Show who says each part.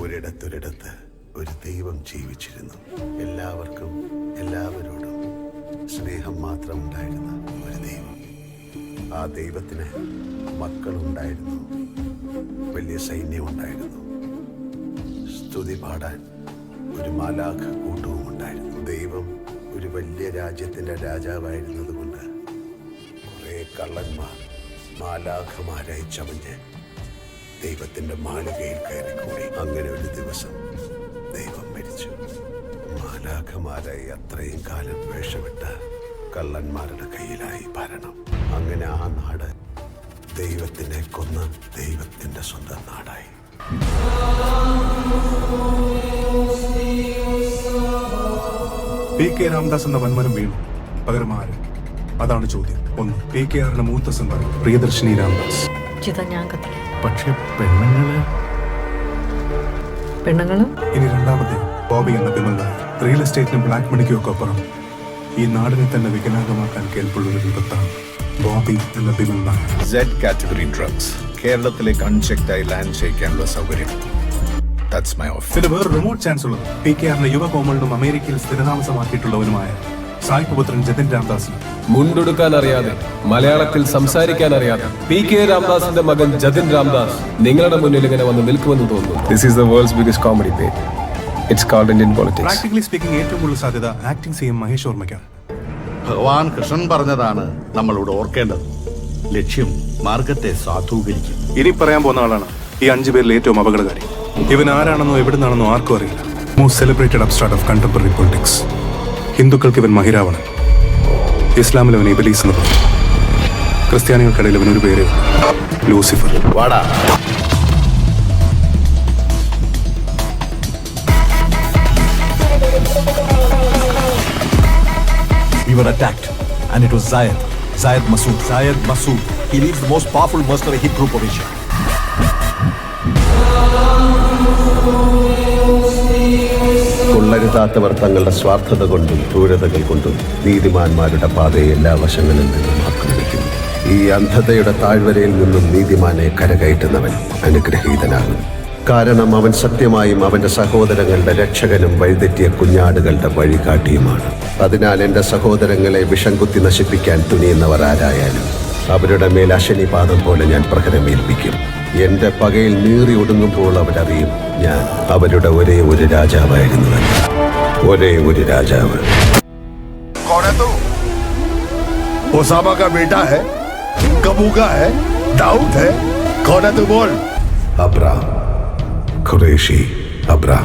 Speaker 1: ഒരിടത്തൊരിടത്ത് ഒരു ദൈവം ജീവിച്ചിരുന്നു. എല്ലാവർക്കും എല്ലാവരോടും സ്നേഹം മാത്രം ഉണ്ടായിരുന്ന ഒരു ദൈവം. ആ ദൈവത്തിന് മക്കളുണ്ടായിരുന്നു, വലിയ സൈന്യം ഉണ്ടായിരുന്നു, സ്തുതി പാടാൻ ഒരു മാലാഖ കൂട്ടവും ഉണ്ടായിരുന്നു. ദൈവം ഒരു വലിയ രാജ്യത്തിൻ്റെ രാജാവായിരുന്നത് കൊണ്ട് കുറേ കള്ളന്മാർ മാലാഖമാരായി ചമഞ്ഞ് ദൈവത്തിൻ്റെ മാളികയിൽ കയറിക്കൂടി. അങ്ങനെ ഒരു ദിവസം ദൈവം മരിച്ചു. മാലാഖമാരായി അത്രയും കാലം വേഷമിട്ട കള്ളന്മാരുടെ കയ്യിലായി ഭരണം. അങ്ങനെ ആ നാട് ദൈവത്തിനെ കൊന്ന ദൈവത്തിൻ്റെ സ്വന്തം നാടായി.
Speaker 2: പി.കെ. രാംദാസ് എന്ന വൻമരം വീണു. പകരം ആര്? അതാണ് ചോദ്യം. ഒന്ന്, PKRന്റെ മൂത്ത സന്താനം പ്രിയദർശിനി രാംദാസ്.
Speaker 3: പക്ഷെ പെണ്ണുങ്ങള്
Speaker 2: ഇനി രണ്ടാമത്തെ ബോബി എന്ന ബിമൽനായർ. റിയൽ എസ്റ്റേറ്റിനും ബ്ലാക്ക് മണിക്കും ഒക്കെ അപ്പുറം ഈ നാടിനെ തന്നെ വികലാംഗമാക്കാൻ കേൾപ്പുള്ള ഒരു വിപത്താണ് ബോബി എന്ന ബിമൽനായർ.
Speaker 4: Z കാറ്റഗറി ഡ്രഗ്സ് കേരളത്തിലേക്ക് അൺചെക്ഡായി ലാൻഡ് ചെയ്യിക്കാനുള്ള സൗകര്യം. That's my offer.
Speaker 2: ഇതിന് വേറെ റിമോട്ട് ചാൻസ് ഉള്ളത് PKRന്റെ യുവ കോമളിനും അമേരിക്കയിൽ സ്ഥിരതാമസമാക്കിയിട്ടുള്ളവനുമായ സായിപുത്രൻ ജതിൻ രാംദാസിന്.
Speaker 5: മുണ്ടെടുക്കാൻ അറിയാതെ, മലയാളത്തിൽ സംസാരിക്കാൻ അറിയാതെ PK രാംദാസിന്റെ മകൻ ജതിൻ രാംദാസ് നിങ്ങളുടെ മുന്നിൽ ഇങ്ങനെ വന്ന് നിൽക്കുമെന്ന് തോന്നുന്നു.
Speaker 6: This is the world's biggest comedy bit. It's called Indian politics.
Speaker 2: Practically speaking ഏറ്റവും കൂടുതൽ സാധ്യത ആക്ടിംഗ് CM മഹേഷ് വർമ്മയ്ക്കാണ്.
Speaker 7: ഭഗവാൻ കൃഷ്ണൻ പറഞ്ഞതാണ് നമ്മളിവിടെ ഓർക്കേണ്ടത്. ലക്ഷ്യം മാർഗത്തെ സാധൂകരിക്കും.
Speaker 2: ഇനി പറയാൻ പോകുന്ന ആളാണ് ഈ 5 പേരിൽ ഏറ്റവും അപകടകാരി. ഇവൻ ആരാണെന്നോ എവിടുന്നാണെന്നോ ആർക്കും അറിയില്ല. Most celebrated upstart of contemporary politics. ഹിന്ദുക്കൾക്ക് ഇവൻ മഹിരാവണൻ, ഇസ്ലാമിൽ അവൻ ഇബലീസ് എന്ന് പറയും, ക്രിസ്ത്യാനികൾക്കിടയിൽ ഇവനൊരു പേര് ലൂസിഫർ.
Speaker 7: വാടാ.
Speaker 8: We were attacked, and it was Zayed Masood. He leads the most powerful mercenary hit group of Asia.
Speaker 1: കൊള്ളരുതാത്തവർ തങ്ങളുടെ സ്വാർത്ഥത കൊണ്ടും ക്രൂരതകൾ കൊണ്ടും നീതിമാന്മാരുടെ പാതയെ എല്ലാ വശങ്ങളിൽ നിന്നും ആക്രമിക്കുന്നു. ഈ അന്ധതയുടെ താഴ്വരയിൽ നിന്നും നീതിമാനെ കരകയറ്റുന്നവൻ അനുഗ്രഹീതനാകും. കാരണം അവൻ സത്യമായും അവന്റെ സഹോദരങ്ങളുടെ രക്ഷകനും വഴിതെറ്റിയ കുഞ്ഞാടുകളുടെ വഴികാട്ടിയുമാണ്. അതിനാൽ എൻ്റെ സഹോദരങ്ങളെ വിഷം കുത്തി നശിപ്പിക്കാൻ തുനിയുന്നവർ ആരായാലും അവരുടെ മേൽ അശനിപാതം പോലെ ഞാൻ പ്രഹരമേൽപ്പിക്കും. എൻ്റെ പകയിൽ നീറി ഒടുങ്ങുമ്പോൾ അവരറിയും ഞാൻ അവരുടെ ഒരേ ഒരു രാജാവായിരുന്നു. ഒരേ ഒരു രാജാവ്.
Speaker 7: ओसामा का बेटा है, कबूगा है, दाऊद है. कौन है तू बोल?
Speaker 1: Abram, Qureshi Abram.